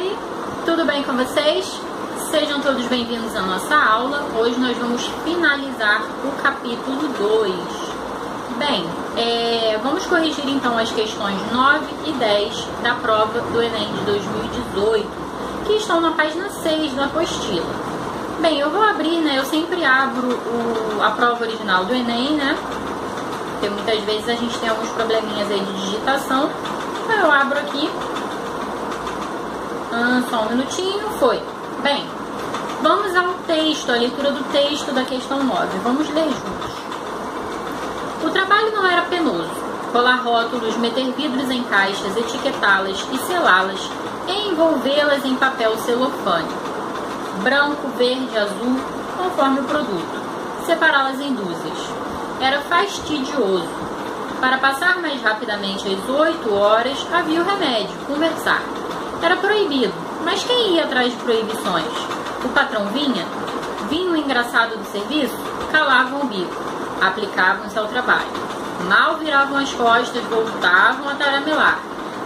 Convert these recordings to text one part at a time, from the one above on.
Oi, tudo bem com vocês? Sejam todos bem-vindos à nossa aula. Hoje nós vamos finalizar o capítulo 2. Bem, vamos corrigir então as questões 9 e 10 da prova do Enem de 2018, que estão na página 6 da apostila. Bem, eu vou abrir, eu sempre abro a prova original do Enem, porque muitas vezes a gente tem alguns probleminhas aí de digitação. Então eu abro aqui. Só um minutinho, foi. Bem, vamos ao texto, a leitura do texto da questão 9. Vamos ler juntos. O trabalho não era penoso. Colar rótulos, meter vidros em caixas, etiquetá-las e selá-las e envolvê-las em papel celofane. Branco, verde, azul, conforme o produto. Separá-las em dúzias. Era fastidioso. Para passar mais rapidamente às 8 horas, havia o remédio, conversar. Era proibido, mas quem ia atrás de proibições? O patrão vinha? Vinha o engraçado do serviço? Calavam o bico, aplicavam-se ao trabalho. Mal viravam as costas, voltavam a taramelar.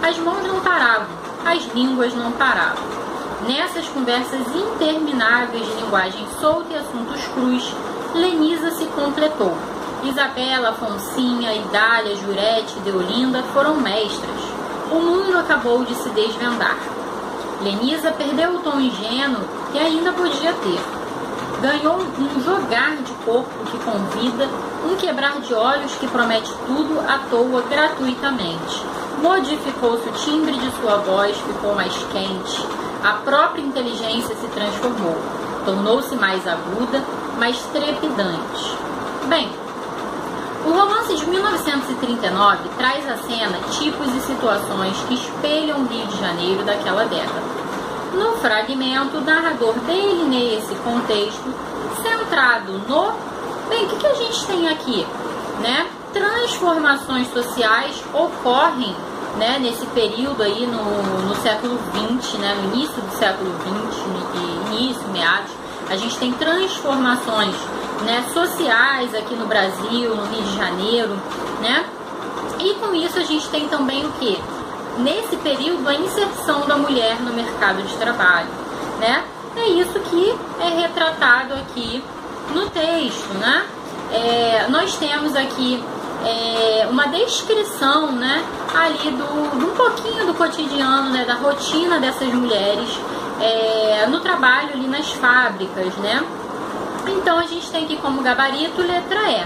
As mãos não paravam, as línguas não paravam. Nessas conversas intermináveis de linguagem solta e assuntos crus, Lenisa se completou. Isabela, Afonsinha, Idália, Jurete e Deolinda foram mestras. O mundo acabou de se desvendar. Lenisa perdeu o tom ingênuo que ainda podia ter. Ganhou um jogar de corpo que convida, um quebrar de olhos que promete tudo à toa gratuitamente. Modificou-se o timbre de sua voz, ficou mais quente. A própria inteligência se transformou. Tornou-se mais aguda, mais trepidante. Bem, o romance de 1939 traz à cena tipos e situações que espelham o Rio de Janeiro daquela década. No fragmento, o narrador delineia esse contexto centrado no... Bem, o que a gente tem aqui? Transformações sociais ocorrem nesse período aí no século XX, no início do século XX, início, meados. A gente tem transformações sociais aqui no Brasil, no Rio de Janeiro, E com isso a gente tem também o quê? Nesse período, a inserção da mulher no mercado de trabalho, É isso que é retratado aqui no texto, Nós temos aqui uma descrição, ali de um pouquinho do cotidiano, da rotina dessas mulheres no trabalho ali nas fábricas, Então, a gente tem aqui como gabarito letra E.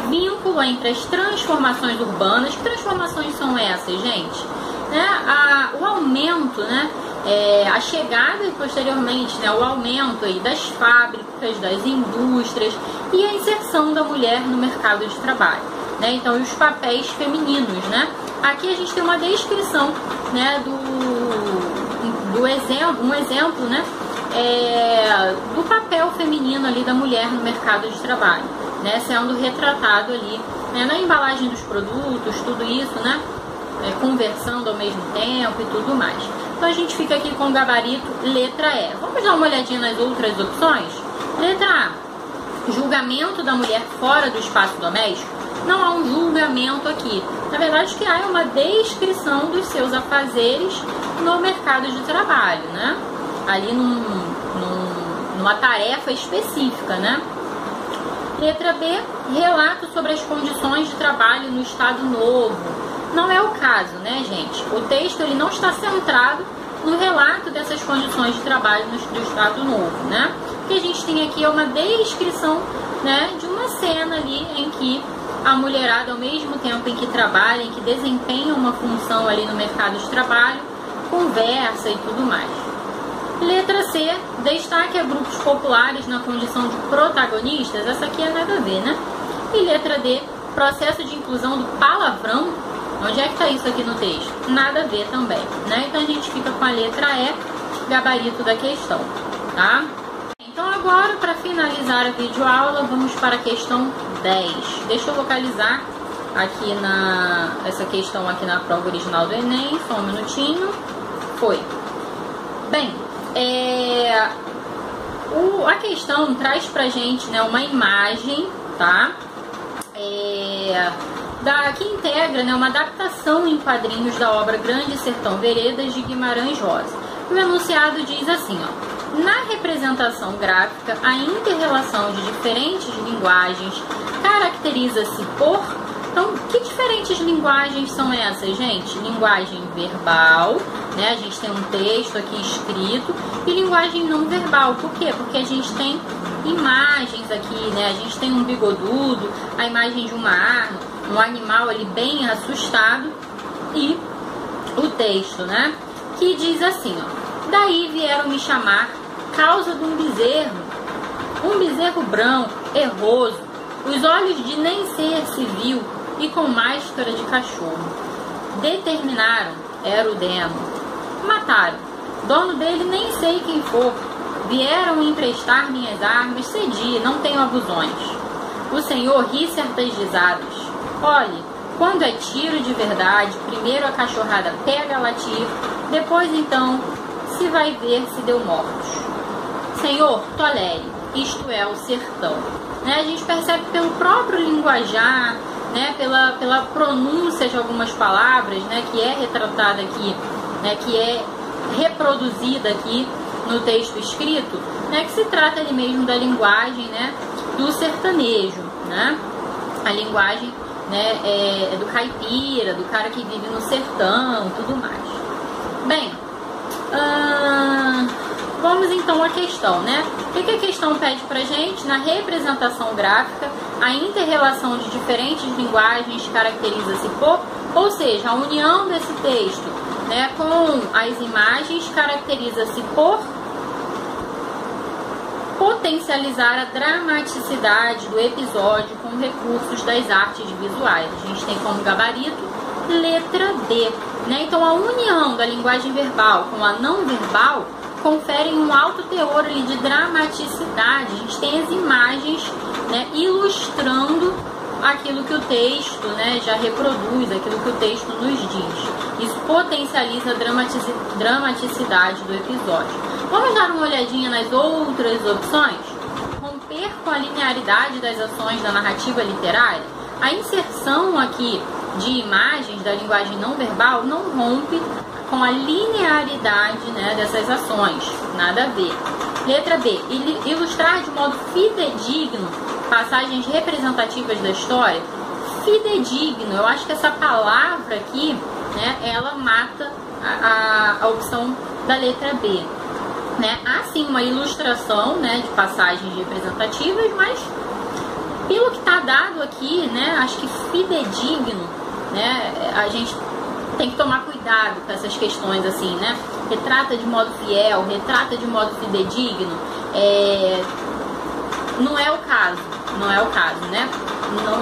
Vínculo entre as transformações urbanas. Que transformações são essas, gente? O aumento, a chegada e posteriormente, o aumento aí das fábricas, das indústrias e a inserção da mulher no mercado de trabalho. Então, e os papéis femininos, Aqui a gente tem uma descrição, do exemplo, do papel feminino ali da mulher no mercado de trabalho, sendo retratado ali, na embalagem dos produtos, tudo isso, conversando ao mesmo tempo e tudo mais. Então a gente fica aqui com o gabarito letra E. Vamos dar uma olhadinha nas outras opções? Letra A, julgamento da mulher fora do espaço doméstico. Não há um julgamento aqui. Na verdade, o que há é uma descrição dos seus afazeres no mercado de trabalho, Ali numa tarefa específica, Letra B, relato sobre as condições de trabalho no Estado Novo. Não é o caso, gente? O texto ele não está centrado no relato dessas condições de trabalho do Estado Novo, O que a gente tem aqui é uma descrição, de uma cena ali em que a mulherada, ao mesmo tempo em que trabalha, em que desempenha uma função ali no mercado de trabalho, conversa e tudo mais. Letra C, destaque a grupos populares na condição de protagonistas. Essa aqui é nada a ver, E letra D, processo de inclusão do palavrão. Onde é que está isso aqui no texto? Nada a ver também, Então a gente fica com a letra E, gabarito da questão, tá? Então agora, para finalizar a videoaula, vamos para a questão 10. Deixa eu localizar aqui essa questão aqui na prova original do Enem, só um minutinho. Foi. Bem, a questão traz pra gente uma imagem, tá? Que integra uma adaptação em quadrinhos da obra Grande Sertão Veredas de Guimarães Rosa. E o enunciado diz assim, ó: na representação gráfica, a inter-relação de diferentes linguagens caracteriza-se por... Então, que diferentes linguagens são essas, gente? Linguagem verbal, né? A gente tem um texto aqui escrito, e linguagem não verbal. Por quê? Porque a gente tem imagens aqui, né? A gente tem um bigodudo, a imagem de uma arma, um animal ali bem assustado, e o texto, né? Que diz assim, ó: daí vieram me chamar causa de um bezerro branco, erroso, os olhos de nem ser civil e com máscara de cachorro. Determinaram, era o demo. Mataram, dono dele nem sei quem for. Vieram emprestar minhas armas, cedi, não tenho abusões. O senhor ri certas risadas. Olhe, quando é tiro de verdade, primeiro a cachorrada pega a latir, depois então se vai ver se deu mortos. Senhor, tolere, isto é o sertão. Né? A gente percebe pelo próprio linguajar, né? pela pronúncia de algumas palavras, né? Que é retratada aqui, né? Que é reproduzida aqui no texto escrito, né? Que se trata ali mesmo da linguagem, né? Do sertanejo, né? A linguagem, né? É do caipira, do cara que vive no sertão, tudo mais. Bem, vamos então à questão, né? O que a questão pede pra gente? Na representação gráfica, a inter-relação de diferentes linguagens caracteriza-se por, ou seja, a união desse texto, né, com as imagens caracteriza-se por potencializar a dramaticidade do episódio com recursos das artes visuais. A gente tem como gabarito letra D, né? Então a união da linguagem verbal com a não verbal conferem um alto teor ali de dramaticidade. A gente tem as imagens, né, ilustrando aquilo que o texto, né, já reproduz, aquilo que o texto nos diz. Isso potencializa a dramaticidade do episódio. Vamos dar uma olhadinha nas outras opções? Romper com a linearidade das ações da narrativa literária. A inserção aqui de imagens da linguagem não verbal não rompe com a linearidade, né, dessas ações. Nada a ver. Letra B. Ilustrar de modo fidedigno passagens representativas da história. Fidedigno, eu acho que essa palavra aqui, né, ela mata a opção da letra B. Né? Há sim uma ilustração, né, de passagens representativas, mas pelo que está dado aqui, né, acho que fidedigno, né, a gente tem que tomar cuidado com essas questões assim, né? Retrata de modo fiel, retrata de modo fidedigno, não é o caso, né?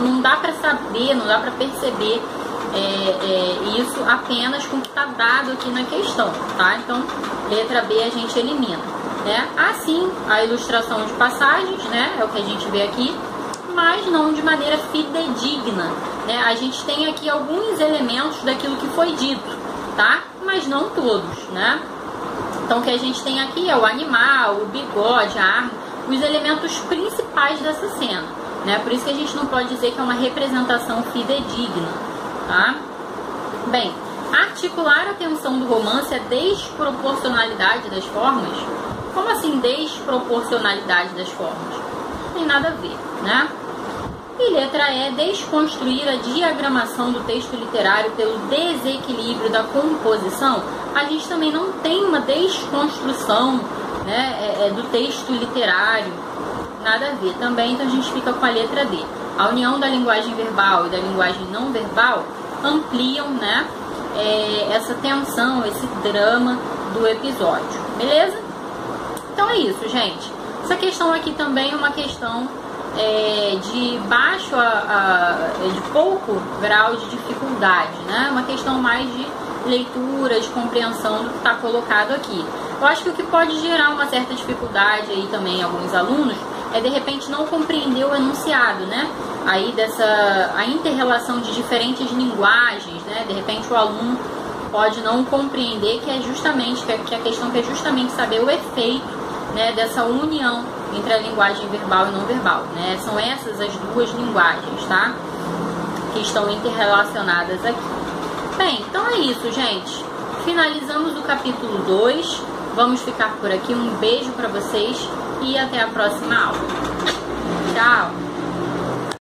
Não dá para saber, não dá para perceber isso apenas com o que está dado aqui na questão, tá? Então, letra B a gente elimina, né? Assim, a ilustração de passagens, né? É o que a gente vê aqui, mas não de maneira fidedigna, né? A gente tem aqui alguns elementos daquilo que foi dito, tá? Mas não todos, né? Então, o que a gente tem aqui é o animal, o bigode, a arma, os elementos principais dessa cena, né? Por isso que a gente não pode dizer que é uma representação fidedigna, tá? Bem, articular a tensão do romance é desproporcionalidade das formas? Como assim desproporcionalidade das formas? Não tem nada a ver, né? E letra E, desconstruir a diagramação do texto literário pelo desequilíbrio da composição. A gente também não tem uma desconstrução, né, do texto literário, nada a ver também, então a gente fica com a letra D. A união da linguagem verbal e da linguagem não verbal ampliam, né, essa tensão, esse drama do episódio, beleza? Então é isso, gente. Essa questão aqui também é uma questão de baixo de pouco grau de dificuldade, né? Uma questão mais de leitura, de compreensão do que está colocado aqui. Eu acho que o que pode gerar uma certa dificuldade aí também em alguns alunos é de repente não compreender o enunciado, né? Aí a inter-relação de diferentes linguagens, né? De repente o aluno pode não compreender que é justamente que a questão é justamente saber o efeito, né, dessa união entre a linguagem verbal e não verbal, né? São essas as duas linguagens, tá? Que estão interrelacionadas aqui. Bem, então é isso, gente. Finalizamos o capítulo 2, Vamos ficar por aqui. Um beijo para vocês e até a próxima aula.